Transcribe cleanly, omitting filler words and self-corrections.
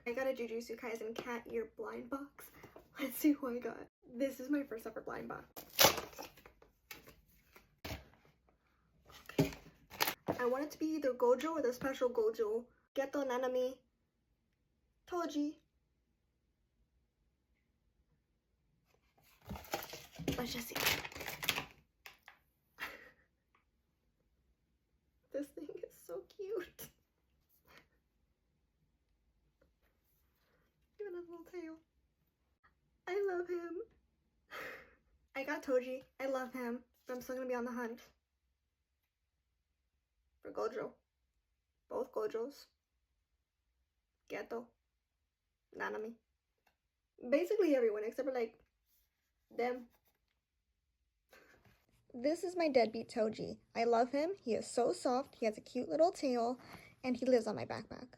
I got a Jujutsu Kaisen cat ear blind box. Let's see who I got. This is my first ever blind box. Okay. I want it to be either Gojo or the special Gojo. Geto, Nanami, Toji. Let's just see. This thing is so cute. Even his little tail. I love him. I got Toji. I love him. But I'm still gonna be on the hunt for Gojo. Both Gojos. Geto. Nanami. Basically everyone except for like them. This is my deadbeat Toji. I love him. He is so soft. He has a cute little tail and he lives on my backpack.